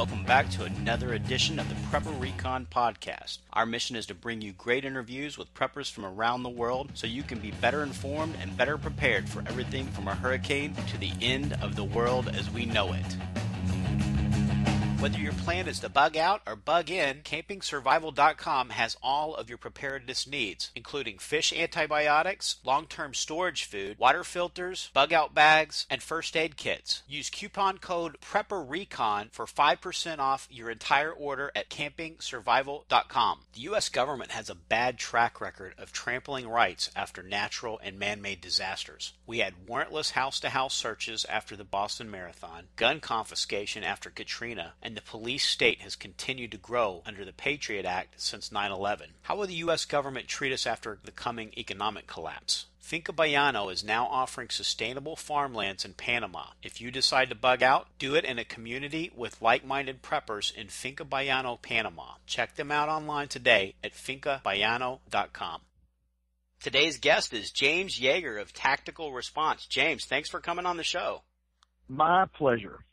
Welcome back to another edition of the Prepper Recon Podcast. Our mission is to bring you great interviews with preppers from around the world so you can be better informed and better prepared for everything from a hurricane to the end of the world as we know it. Whether your plan is to bug out or bug in, CampingSurvival.com has all of your preparedness needs, including fish antibiotics, long-term storage food, water filters, bug out bags, and first aid kits. Use coupon code PrepperRecon for 5% off your entire order at CampingSurvival.com. The U.S. government has a bad track record of trampling rights after natural and man-made disasters. We had warrantless house-to-house searches after the Boston Marathon, gun confiscation after Katrina, and the police state has continued to grow under the Patriot Act since 9/11. How will the U.S. government treat us after the coming economic collapse? Finca Bayano is now offering sustainable farmlands in Panama. If you decide to bug out, do it in a community with like-minded preppers in Finca Bayano, Panama. Check them out online today at fincabayano.com. Today's guest is James Yeager of Tactical Response. James, thanks for coming on the show. My pleasure.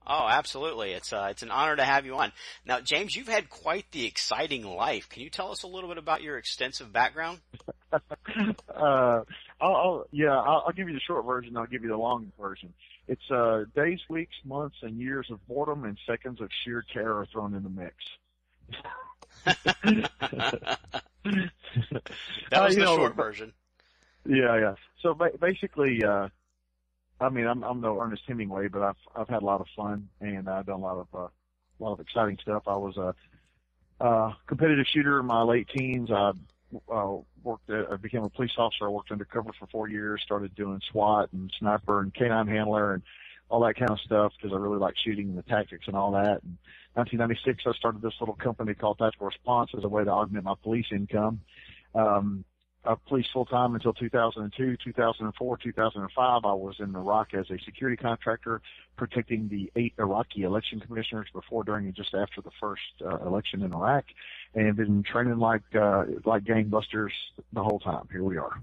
Oh, absolutely. It's an honor to have you on. Now, James, you've had quite the exciting life. Can you tell us a little bit about your extensive background? I'll give you the short version. I'll give you the long version. It's days, weeks, months, and years of boredom and seconds of sheer terror thrown in the mix. That was the short version. Yeah. So basically, I'm no Ernest Hemingway, but I've had a lot of fun and I've done a lot of exciting stuff. I was a competitive shooter in my late teens. I became a police officer. I worked undercover for 4 years, started doing SWAT and sniper and canine handler and all that kind of stuff because I really like shooting and the tactics and all that. In 1996, I started this little company called Tactical Response as a way to augment my police income. I policed full-time until 2002, 2004, 2005. I was in Iraq as a security contractor protecting the 8 Iraqi election commissioners before, during, and just after the first election in Iraq, and been training like gangbusters the whole time. Here we are.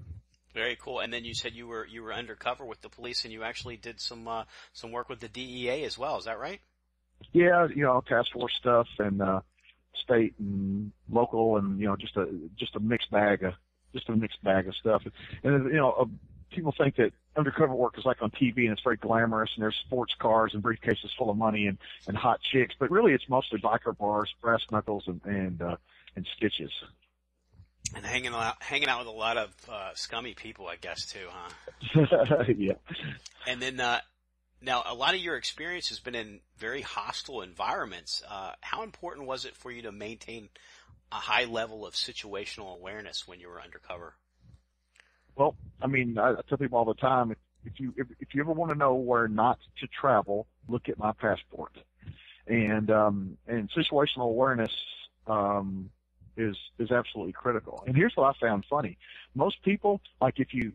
Very cool. And then you said you were undercover with the police, and you actually did some work with the DEA as well. Is that right? Yeah, task force stuff and state and local, and just a mixed bag of stuff. And people think that undercover work is like on TV and it's very glamorous and there's sports cars and briefcases full of money and hot chicks, but really it's mostly biker bars, brass knuckles, and stitches. And hanging out with a lot of scummy people, I guess, too, huh? Yeah. And then now a lot of your experience has been in very hostile environments. How important was it for you to maintain a high level of situational awareness when you were undercover? Well, I tell people all the time, if you ever want to know where not to travel, look at my passport. And situational awareness is absolutely critical. And here's what I found funny: most people, like if you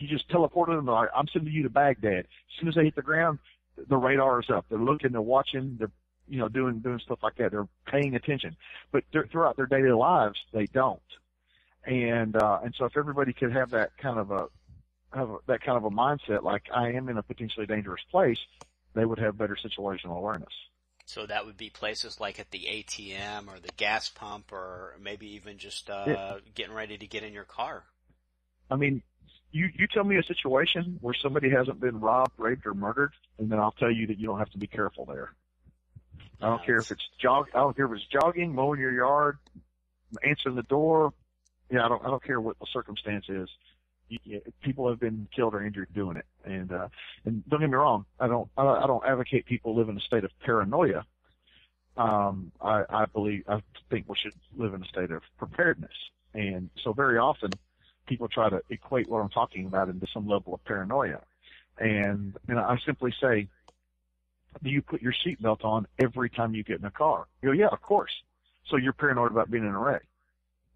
just teleport them, like, I'm sending you to Baghdad. As soon as they hit the ground, the radar is up. They're looking, they're watching, they're doing stuff like that. They're paying attention, but throughout their daily lives, they don't. And so if everybody could have that kind of a mindset, like I am in a potentially dangerous place, they would have better situational awareness. So that would be places like at the ATM or the gas pump, or maybe even just getting ready to get in your car. You tell me a situation where somebody hasn't been robbed, raped, or murdered, and then I'll tell you that you don't have to be careful there. I don't care if it's jogging, mowing your yard, answering the door. Yeah, I don't care what the circumstance is. People have been killed or injured doing it, and don't get me wrong. I don't advocate people live in a state of paranoia. I think we should live in a state of preparedness, and so very often people try to equate what I'm talking about into some level of paranoia, and I simply say, do you put your seatbelt on every time you get in a car? You go, yeah, of course. So you're paranoid about being in a wreck?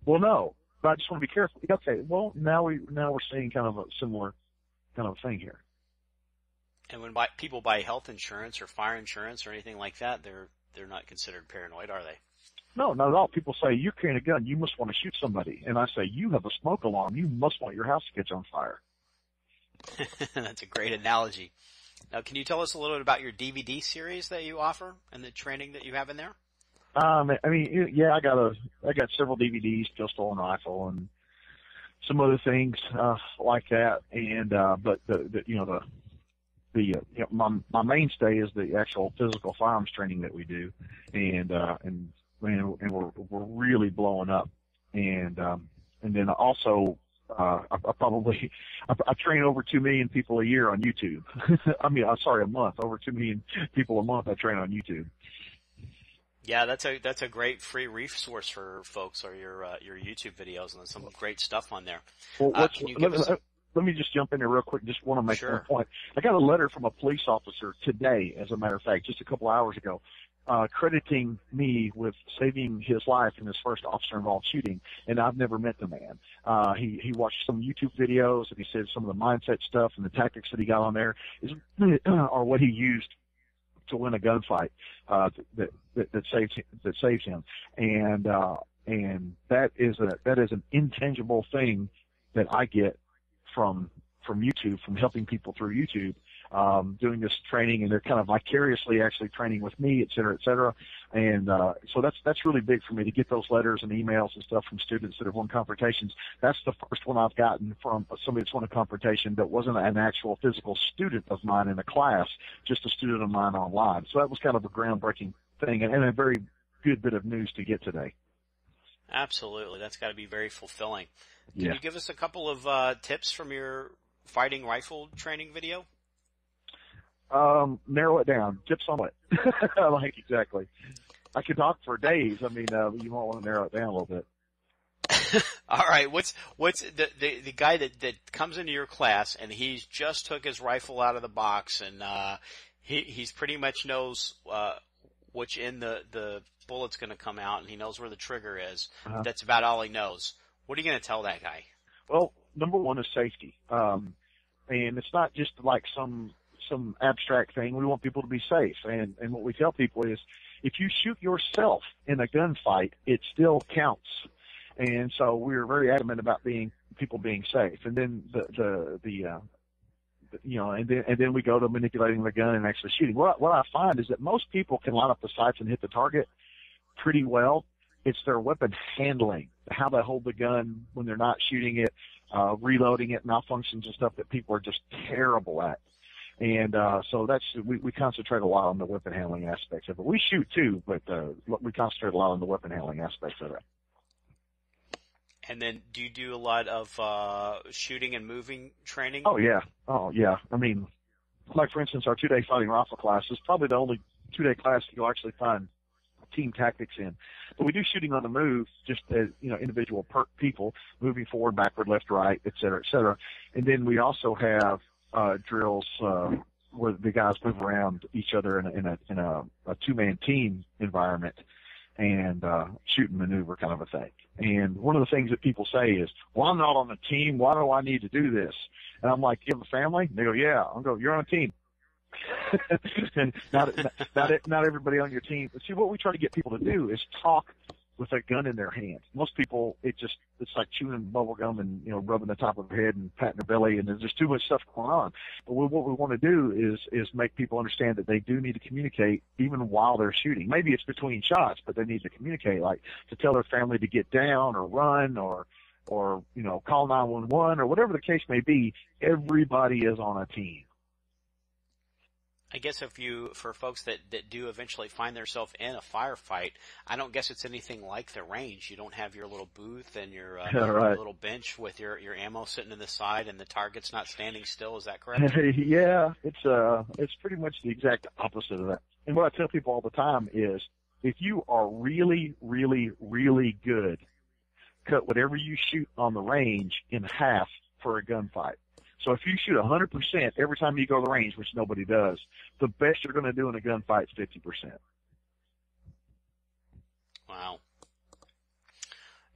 Well, no, but I just want to be careful. Okay, well, now we're seeing kind of a similar kind of thing here. And when people buy health insurance or fire insurance or anything like that, they're not considered paranoid, are they? No, not at all. People say, you're carrying a gun, you must want to shoot somebody. And I say, you have a smoke alarm, you must want your house to catch on fire. That's a great analogy. Now, can you tell us a little bit about your DVD series that you offer and the training that you have in there? I got several DVDs, pistol and rifle, and some other things like that. And but my mainstay is the actual physical firearms training that we do, and we're really blowing up. And then also I train over 2 million people a year on YouTube. A month. Over 2 million people a month I train on YouTube. Yeah, that's a great free resource for folks, or your YouTube videos, and there's some great stuff on there. Well, let me just jump in there real quick. Just want to make one point. I got a letter from a police officer today, as a matter of fact, just a couple hours ago, crediting me with saving his life in his first officer-involved shooting, and I've never met the man. He watched some YouTube videos, and he said some of the mindset stuff and the tactics that he got on there are what he used to win a gunfight that saves him, and that is an intangible thing that I get from YouTube, from helping people through YouTube, doing this training, and they're kind of vicariously actually training with me, et cetera, and so that's really big for me to get those letters and emails and stuff from students that have won confrontations. That's the first one I've gotten from somebody that's won a confrontation that wasn't an actual physical student of mine in a class, just a student of mine online. So that was kind of a groundbreaking thing, and a very good bit of news to get today. Absolutely, that's got to be very fulfilling. Can you give us a couple of tips from your fighting rifle training video? Narrow it down. Tips on what? Like, exactly. I could talk for days. You might want to narrow it down a little bit. All right. What's the guy that comes into your class and he's just took his rifle out of the box, and he's pretty much knows which end the bullet's going to come out, and he knows where the trigger is. Uh-huh. That's about all he knows. What are you going to tell that guy? Well, number one is safety. And it's not just like some abstract thing. We want people to be safe. And what we tell people is, if you shoot yourself in a gunfight, it still counts. And so we're very adamant about people being safe. And then and then we go to manipulating the gun and actually shooting. What I find is that most people can line up the sights and hit the target pretty well. It's their weapon handling, how they hold the gun when they're not shooting it, reloading it, malfunctions and stuff that people are just terrible at. And so we concentrate a lot on the weapon handling aspects of it. We shoot too, but we concentrate a lot on the weapon handling aspects of it. And then do you do a lot of shooting and moving training? Oh, yeah. Like, for instance, our 2-day fighting rifle class is probably the only 2-day class you'll actually find team tactics in. But we do shooting on the move, just as, individual people moving forward, backward, left, right, et cetera. And then we also have drills where the guys move around each other in a 2-man team environment, and shoot and maneuver kind of a thing. And one of the things that people say is, well, I'm not on the team. Why do I need to do this? And I'm like, you have a family? And they go, yeah. I'll go, you're on a team. And not everybody on your team. But see, what we try to get people to do is talk with a gun in their hand. Most people, it's like chewing bubble gum and, rubbing the top of their head and patting their belly, and there's just too much stuff going on. But what we want to do is make people understand that they do need to communicate even while they're shooting. Maybe it's between shots, but they need to communicate, like to tell their family to get down or run or call 911 or whatever the case may be. Everybody is on a team. I guess for folks that do eventually find themselves in a firefight, I don't guess it's anything like the range. You don't have your little booth and your right. little bench with your ammo sitting to the side and the target's not standing still. Is that correct? Yeah, it's pretty much the exact opposite of that. And what I tell people all the time is, if you are really, really, really good, cut whatever you shoot on the range in half for a gunfight. So if you shoot 100% every time you go to the range, which nobody does, the best you're going to do in a gunfight is 50%. Wow.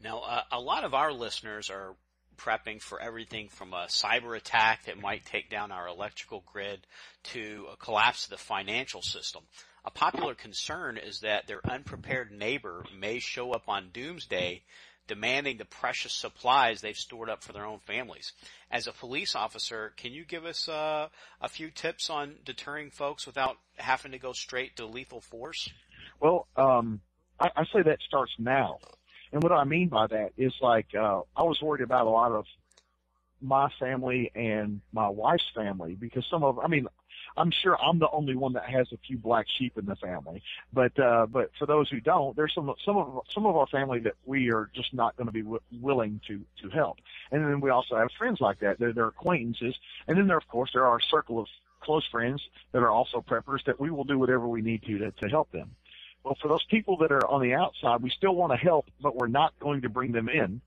Now, a lot of our listeners are prepping for everything from a cyber attack that might take down our electrical grid to a collapse of the financial system. A popular concern is that their unprepared neighbor may show up on doomsday demanding the precious supplies they've stored up for their own families. As a police officer, can you give us a few tips on deterring folks without having to go straight to lethal force? Well, I say that starts now. And what I mean by that is like, I was worried about a lot of my family and my wife's family because I'm sure I'm the only one that has a few black sheep in the family. But for those who don't, there's some of our family that we are just not going to be willing to help. And then we also have friends like that. They're acquaintances. And then of course, there are a circle of close friends that are also preppers that we will do whatever we need to help them. Well, for those people that are on the outside, we still want to help, but we're not going to bring them in.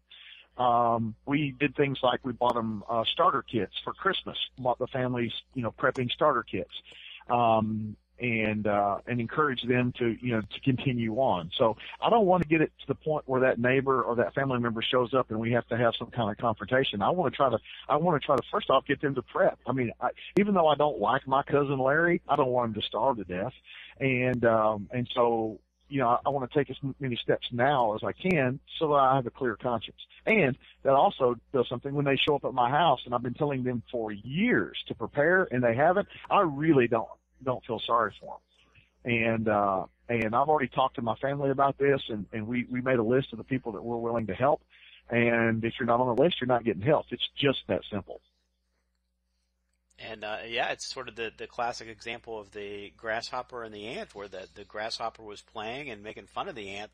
We did things like we bought them starter kits for Christmas, bought the families, prepping starter kits, and encourage them to continue on. So I don't want to get it to the point where that neighbor or that family member shows up and we have to have some kind of confrontation. I want to try to first off get them to prep. I mean, even though I don't like my cousin Larry, I don't want him to starve to death. And so, I want to take as many steps now as I can so that I have a clear conscience. And that also does something when they show up at my house, and I've been telling them for years to prepare, and they haven't. I really don't feel sorry for them. And I've already talked to my family about this, and we made a list of the people that we're willing to help. And if you're not on the list, you're not getting help. It's just that simple. And, it's sort of the classic example of the grasshopper and the ant, where the grasshopper was playing and making fun of the ant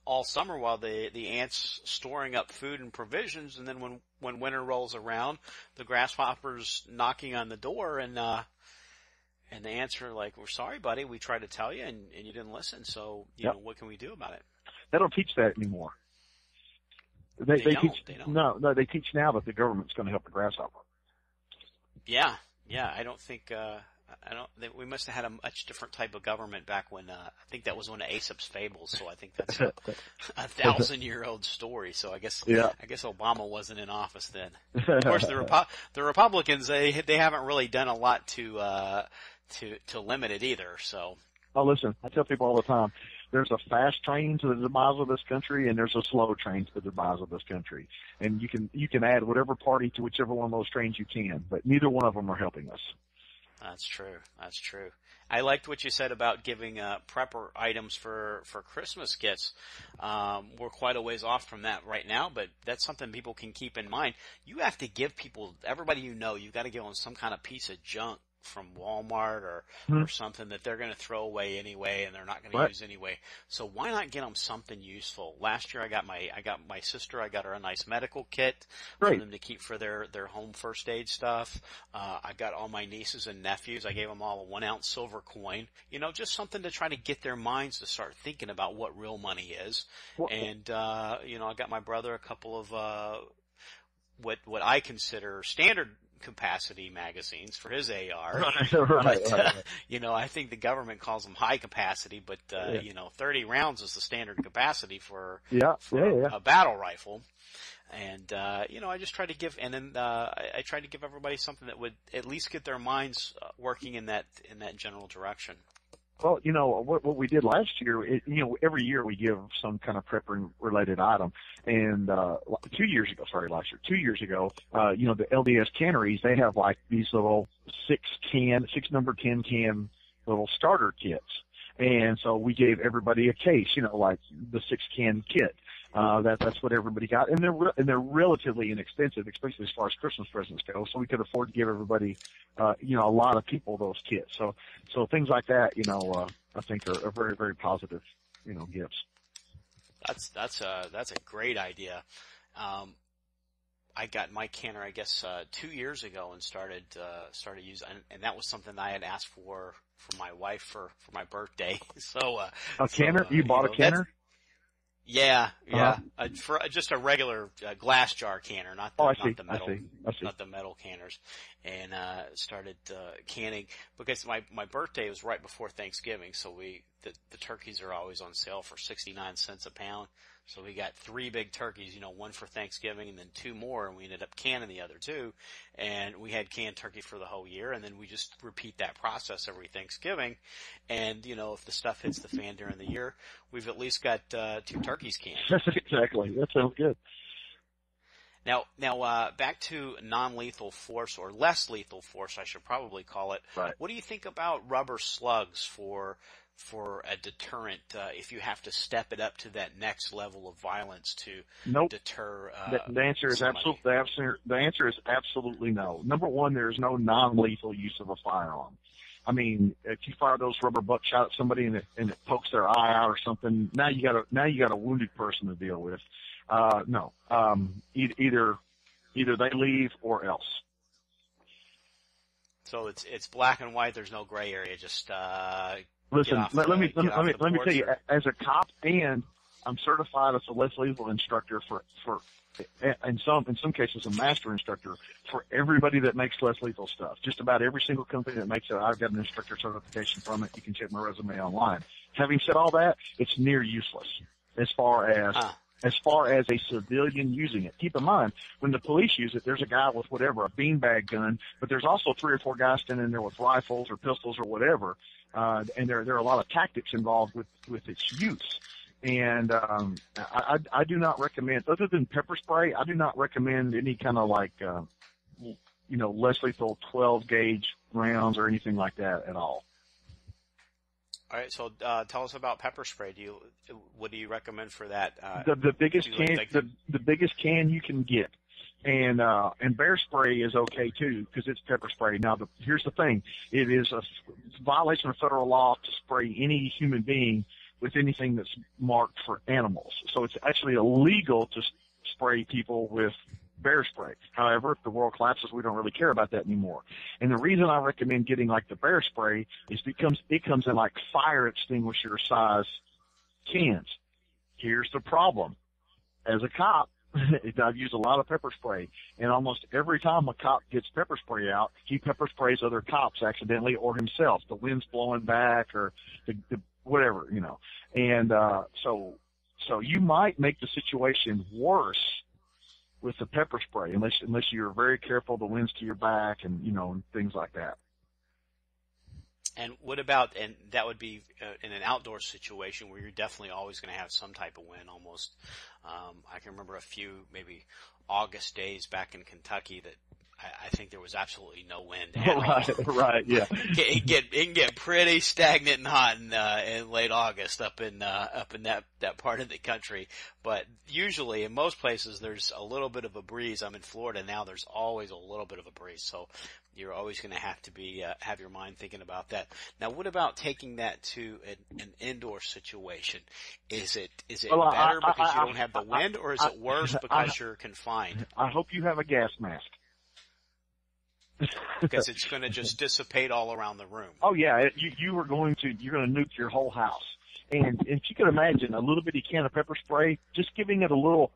all summer while the ant's storing up food and provisions. And then when winter rolls around, the grasshopper's knocking on the door and the ants are like, "We're sorry, buddy. We tried to tell you and you didn't listen. So, what can we do about it?" They don't teach that anymore. They teach now that the government's going to help the grasshopper. Yeah. I don't think we must have had a much different type of government back when I think that was one of Aesop's fables. So I think that's a 1,000-year-old story. So I guess Obama wasn't in office then. Of course, the Republicans they haven't really done a lot to limit it either. So. Oh, listen, I tell people all the time, there's a fast train to the demise of this country, and there's a slow train to the demise of this country. And you can add whatever party to whichever one of those trains you can, but neither one of them are helping us. That's true. I liked what you said about giving prepper items for Christmas gifts. We're quite a ways off from that right now, but that's something people can keep in mind. You have to give everybody you've got to give them some kind of piece of junk from Walmart or something that they're going to throw away anyway and they're not going to use anyway. So why not get them something useful? Last year I got my sister, I got her a nice medical kit for them to keep for their home first aid stuff. I got all my nieces and nephews, I gave them all a 1-ounce silver coin, just something to try to get their minds to start thinking about what real money is. And, I got my brother a couple of, what I consider standard capacity magazines for his AR. I think the government calls them high capacity, but 30 rounds is the standard capacity for a battle rifle. And I just try to give, and then I try to give everybody something that would at least get their minds working in that general direction. Well, what we did last year, every year we give some kind of prepper related item. And 2 years ago, the LDS canneries, they have like these little 6 number 10 can little starter kits. And so we gave everybody a case, like the 6-can kit. That's what everybody got. And they're relatively inexpensive, especially as far as Christmas presents go. So we could afford to give everybody, a lot of people those kits. So things like that, I think are very, very positive, gifts. That's a great idea. I got my canner, I guess, 2 years ago and started using, and that was something I had asked for my wife for my birthday. So, a canner? You bought a canner? Yeah. For just a regular glass jar canner, not the metal canners, and started canning because my birthday was right before Thanksgiving, so the turkeys are always on sale for 69 cents a pound. So we got 3 big turkeys, one for Thanksgiving and then 2 more, and we ended up canning the other 2. And we had canned turkey for the whole year, and then we just repeat that process every Thanksgiving. And, if the stuff hits the fan during the year, we've at least got 2 turkeys canned. Exactly. That sounds good. Now, back to non-lethal force, or less lethal force, I should probably call it. Right. What do you think about rubber slugs for a deterrent, if you have to step it up to that next level of violence to deter the answer is the answer is absolutely no. Number one, there is no non-lethal use of a firearm. I mean, if you fire those rubber buckshot at somebody and it pokes their eye out or something, now you got a wounded person to deal with. No. Either they leave or else. So it's black and white. There's no gray area. Just listen. Let me tell you. As a cop, and I'm certified as a less lethal instructor for in some cases a master instructor for everybody that makes less lethal stuff. Just about every single company that makes it, I've got an instructor certification from it. You can check my resume online. Having said all that, it's near useless as far as a civilian using it. Keep in mind, when the police use it, there's a guy with whatever, a beanbag gun, but there's also 3 or 4 guys standing there with rifles or pistols or whatever. And there are a lot of tactics involved with its use. And I do not recommend, other than pepper spray, I do not recommend any kind of less lethal 12 gauge rounds or anything like that at all. All right, so tell us about pepper spray. What do you recommend for that? The biggest can you can get, and bear spray is okay too because it's pepper spray. Now here's the thing: it is a violation of federal law to spray any human being with anything that's marked for animals. So it's actually illegal to spray people with bear spray. However, if the world collapses, we don't really care about that anymore. And the reason I recommend getting like the bear spray is because it comes in like fire extinguisher size cans. Here's the problem. As a cop, I've used a lot of pepper spray, and almost every time a cop gets pepper spray out, he pepper sprays other cops accidentally or himself. The wind's blowing back or the whatever, And so you might make the situation worse with the pepper spray, unless you're very careful, the wind's to your back and, and things like that. And what about, and that would be in an outdoor situation where you're definitely always going to have some type of wind almost. I can remember a few maybe August days back in Kentucky that I think there was absolutely no wind at all. Right, yeah. It can get pretty stagnant and hot in late August up in that part of the country. But usually in most places there's a little bit of a breeze. I'm in Florida now. There's always a little bit of a breeze. So you're always going to have to have your mind thinking about that. Now, what about taking that to an indoor situation? Is it better because you don't have the wind, or is it worse because you're confined? I hope you have a gas mask. Because it's going to just dissipate all around the room. Oh yeah, you're going to nuke your whole house. And if you can imagine a little bitty can of pepper spray, just giving it a little,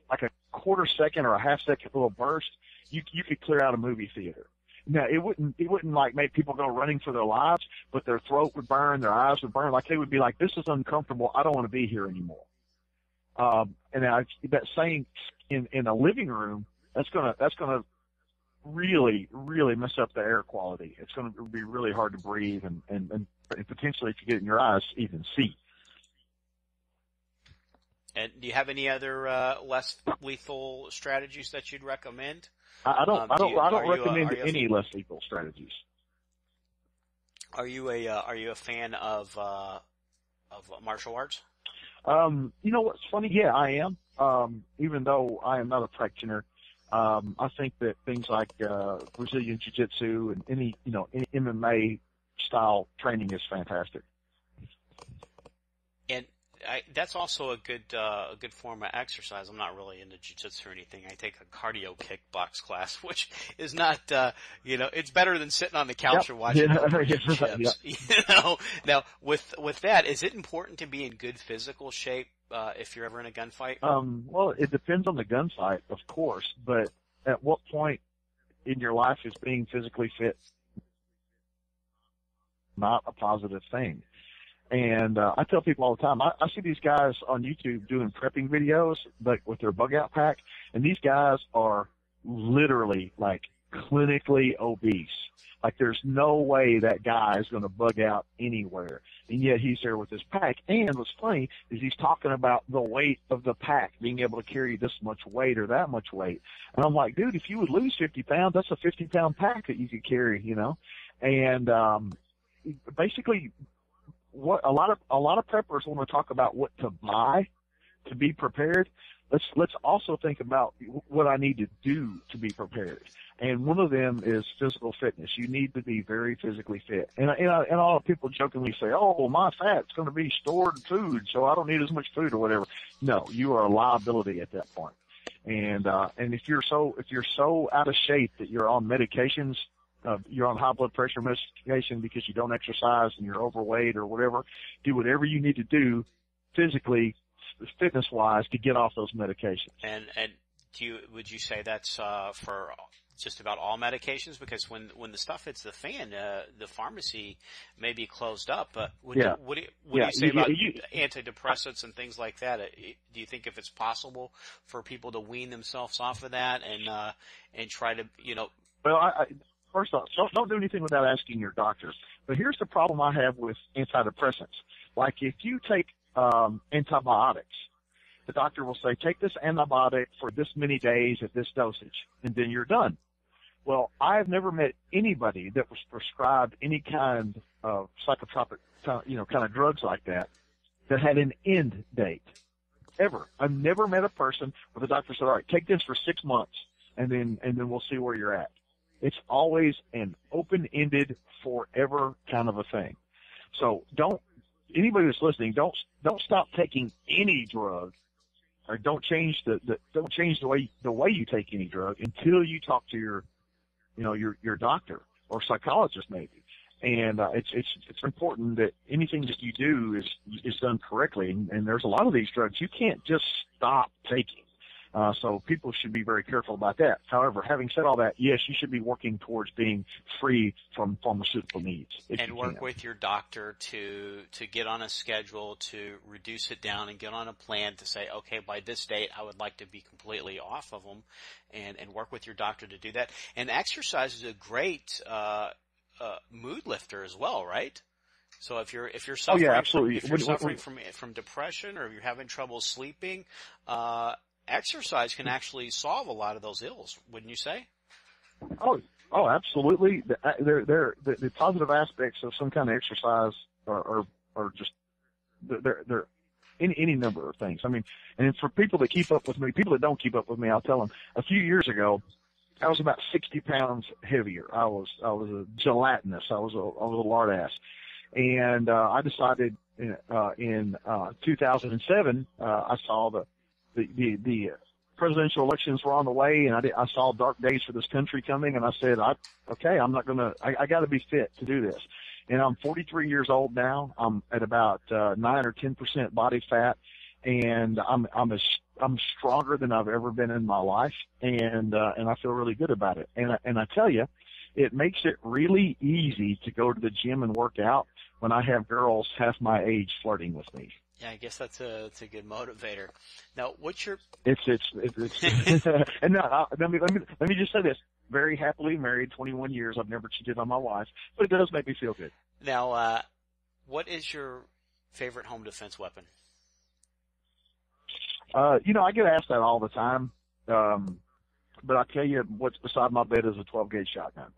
like a quarter second or a half second little burst, you could clear out a movie theater. Now it wouldn't like make people go running for their lives, but their throat would burn, their eyes would burn, like they would be like, this is uncomfortable, I don't want to be here anymore. And that same in a living room, that's gonna really, really mess up the air quality. It's going to be really hard to breathe and potentially, if you get it in your eyes, even see. And do you have any other less lethal strategies that you'd recommend? I don't recommend any less lethal strategies. Are you a fan of martial arts? You know what's funny? Yeah, I am. Even though I am not a practitioner. I think that things like Brazilian Jiu-Jitsu and any MMA style training is fantastic. And that's also a good form of exercise. I'm not really into Jiu-Jitsu or anything. I take a cardio kickbox class, which is not, it's better than sitting on the couch or watching chips. Yeah. Now with that, is it important to be in good physical shape? If you're ever in a gunfight? Well, it depends on the gunfight, of course, but at what point in your life is being physically fit not a positive thing? And I tell people all the time, I see these guys on YouTube doing prepping videos, like with their bug out pack, and these guys are literally like clinically obese. Like there's no way that guy is going to bug out anywhere. And yet he's there with his pack. And what's funny is he's talking about the weight of the pack, being able to carry this much weight or that much weight. And I'm like, dude, if you would lose 50 pounds, that's a 50-pound pack that you could carry, you know? And, basically what a lot of preppers want to talk about what to buy to be prepared. Let's also think about what I need to do to be prepared. And one of them is physical fitness. You need to be very physically fit. And a lot of people jokingly say, "Oh, well, my fat's going to be stored in food, so I don't need as much food or whatever." No, you are a liability at that point. And if you're so out of shape that you're on medications, you're on high blood pressure medication because you don't exercise and you're overweight or whatever, do whatever you need to do physically, fitness-wise, to get off those medications. And would you say that's for just about all medications? Because when the stuff hits the fan, the pharmacy may be closed up. But what do you say about antidepressants and things like that? Do you think if it's possible for people to wean themselves off of that and try to, you know? Well, first off, don't do anything without asking your doctor. But here's the problem I have with antidepressants. Like if you take antibiotics, the doctor will say, take this antibiotic for this many days at this dosage, and then you're done. Well, I have never met anybody that was prescribed any kind of psychotropic, kind of drugs like that had an end date. Ever. I've never met a person where the doctor said, all right, take this for 6 months, and then we'll see where you're at. It's always an open-ended, forever kind of a thing. So anybody that's listening, don't stop taking any drug, or don't change the way you take any drug until you talk to your doctor or psychologist maybe. And it's important that anything that you do is done correctly. And there's a lot of these drugs you can't just stop taking. So people should be very careful about that. However, having said all that, yes, you should be working towards being free from pharmaceutical needs. And work with your doctor to get on a schedule, to reduce it down and get on a plan to say, okay, by this date, I would like to be completely off of them, and work with your doctor to do that. And exercise is a great mood lifter as well, right? So if you're suffering, suffering from depression, or if you're having trouble sleeping, exercise can actually solve a lot of those ills, wouldn't you say? Oh, absolutely. The positive aspects of some kind of exercise are just they're any number of things. I mean, and for people that keep up with me, people that don't keep up with me, I'll tell them. A few years ago, I was about 60 pounds heavier. I was a gelatinous. I was a lard ass, and I decided in 2007 I saw the presidential elections were on the way, and I saw dark days for this country coming, and I said, I got to be fit to do this. And I'm 43 years old now. I'm at about 9 or 10% body fat, and I'm stronger than I've ever been in my life, and I feel really good about it. And I tell you, it makes it really easy to go to the gym and work out when I have girls half my age flirting with me. Yeah, I guess that's a good motivator. Now, what's your? It's and now, let me just say this: very happily married, 21 years. I've never cheated on my wife, but it does make me feel good. Now, what is your favorite home defense weapon? I get asked that all the time, but I tell you, what's beside my bed is a 12-gauge shotgun.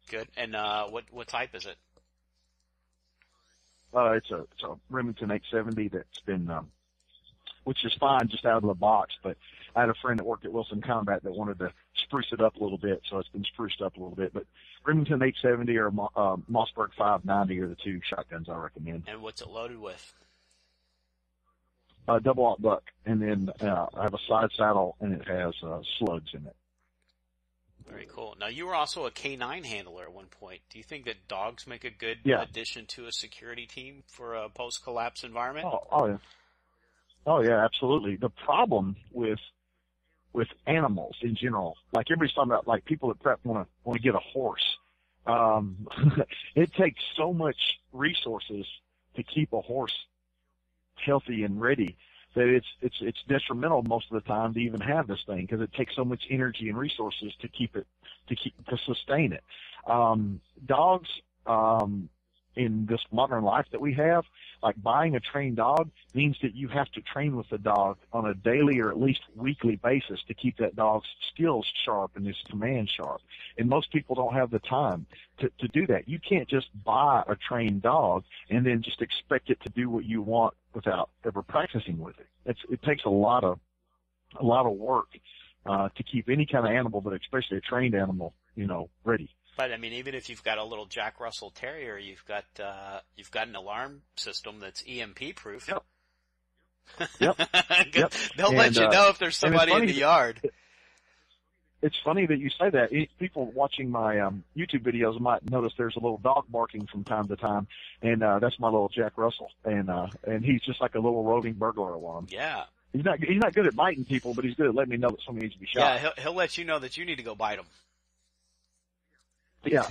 Good. And what type is it? It's a Remington 870 that's been, which is fine just out of the box, but I had a friend that worked at Wilson Combat that wanted to spruce it up a little bit, so it's been spruced up a little bit. But Remington 870 or Mossberg 590 are the two shotguns I recommend. And what's it loaded with? Double aught buck, and then I have a side saddle, and it has slugs in it. Very cool. Now, you were also a K9 handler at one point. Do you think that dogs make a good addition to a security team for a post-collapse environment? Oh yeah, absolutely. The problem with animals in general, like everybody's talking about, like people that prep want to get a horse. Um, it takes so much resources to keep a horse healthy and ready that it's detrimental most of the time to even have this thing, because it takes so much energy and resources to sustain it. Dogs, in this modern life that we have, like buying a trained dog means that you have to train with the dog on a daily or at least weekly basis to keep that dog's skills sharp and his command sharp. And most people don't have the time to do that. You can't just buy a trained dog and then just expect it to do what you want without ever practicing with it. It takes a lot of work to keep any kind of animal, but especially a trained animal, ready. But I mean, even if you've got a little Jack Russell Terrier, you've got an alarm system that's EMP proof. Yep. Yep. They'll let you know if there's somebody in the yard. It's funny that you say that. People watching my YouTube videos might notice there's a little dog barking from time to time, and that's my little Jack Russell, and he's just like a little roving burglar alarm. Yeah. He's not good at biting people, but he's good at letting me know that somebody needs to be shot. Yeah, he'll let you know that you need to go bite him. Yeah.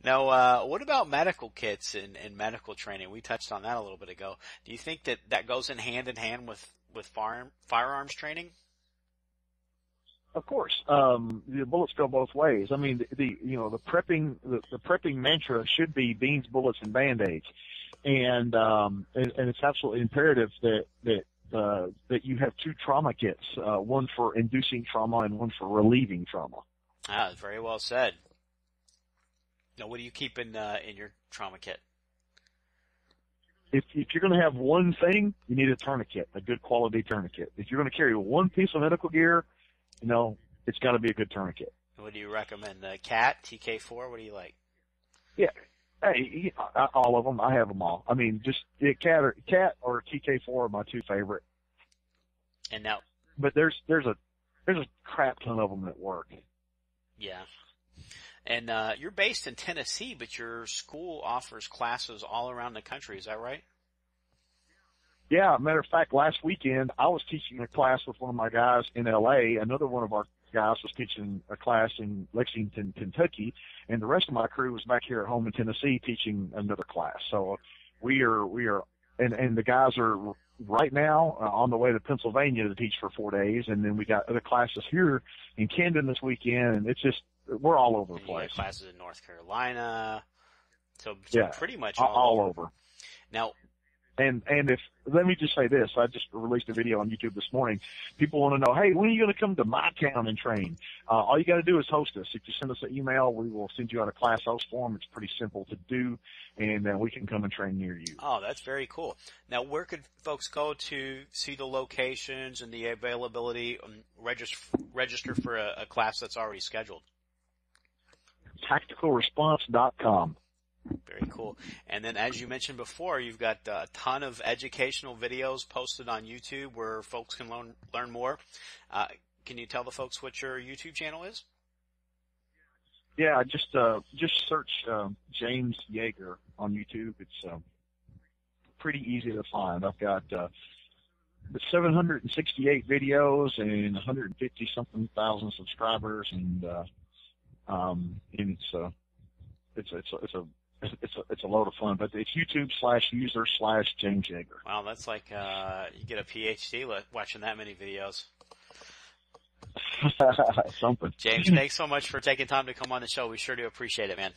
Now, what about medical kits and medical training? We touched on that a little bit ago. Do you think that goes in hand with firearms training? Of course. The bullets go both ways. I mean, the prepping mantra should be beans, bullets, and Band-Aids. And it's absolutely imperative that you have two trauma kits, one for inducing trauma and one for relieving trauma. Ah, very well said. Now, what do you keep in your trauma kit? If you're going to have one thing, you need a tourniquet, a good quality tourniquet. If you're going to carry one piece of medical gear, it's got to be a good tourniquet. What do you recommend? Cat, TK4? What do you like? Yeah. Hey, all of them. I have them all. I mean, just Cat or TK4 are my two favorite. And now, but there's a crap ton of them that work. Yeah. And you're based in Tennessee, but your school offers classes all around the country. Is that right? Yeah. Matter of fact, last weekend I was teaching a class with one of my guys in L.A. Another one of our guys was teaching a class in Lexington, Kentucky, and the rest of my crew was back here at home in Tennessee teaching another class. So we are, and the guys are right now on the way to Pennsylvania to teach for 4 days, and then we got other classes here in Camden this weekend, and it's just, we're all over the place. Classes in North Carolina, so yeah, pretty much all over. Now, and let me just say this, I just released a video on YouTube this morning. People want to know, hey, when are you going to come to my town and train? All you got to do is host us. If you send us an email, we will send you out a class host form. It's pretty simple to do, and we can come and train near you. Oh, that's very cool. Now, where could folks go to see the locations and the availability, register for a class that's already scheduled? TacticalResponse.com. Very cool. And then, as you mentioned before, you've got a ton of educational videos posted on YouTube where folks can learn more. Can you tell the folks what your YouTube channel is? Yeah, just search James Yeager on YouTube. It's pretty easy to find. I've got 768 videos and 150 something thousand subscribers, and it's a load of fun. But it's YouTube/user/James Yeager. Wow, that's like you get a PhD watching that many videos. Something. James, thanks so much for taking time to come on the show. We sure do appreciate it, man.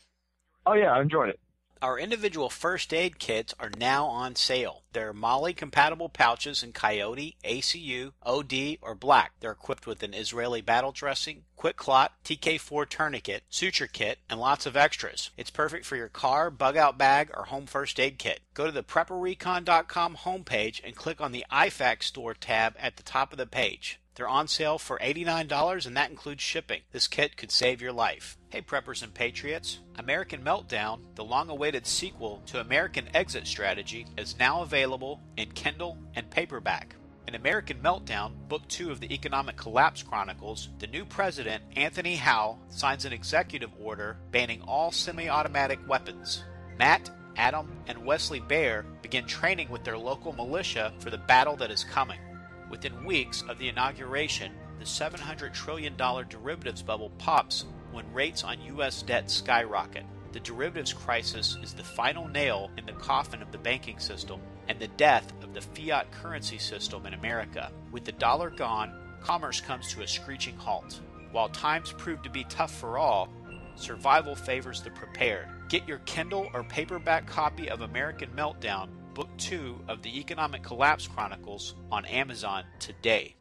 Oh yeah, I enjoyed it. Our individual first aid kits are now on sale. They're MOLLE-compatible pouches in Coyote, ACU, OD, or Black. They're equipped with an Israeli battle dressing, quick clot, TK4 tourniquet, suture kit, and lots of extras. It's perfect for your car, bug-out bag, or home first aid kit. Go to the PrepperRecon.com homepage and click on the IFAC store tab at the top of the page. They're on sale for $89, and that includes shipping. This kit could save your life. Hey preppers and patriots, American Meltdown, the long-awaited sequel to American Exit Strategy, is now available in Kindle and paperback. In American Meltdown, Book 2 of the Economic Collapse Chronicles, the new president, Anthony Howe, signs an executive order banning all semi-automatic weapons. Matt, Adam, and Wesley Baer begin training with their local militia for the battle that is coming. Within weeks of the inauguration, the $700 trillion derivatives bubble pops when rates on U.S. debt skyrocket. The derivatives crisis is the final nail in the coffin of the banking system and the death of the fiat currency system in America. With the dollar gone, commerce comes to a screeching halt. While times prove to be tough for all, survival favors the prepared. Get your Kindle or paperback copy of American Meltdown, Book 2 of the Economic Collapse Chronicles on Amazon today.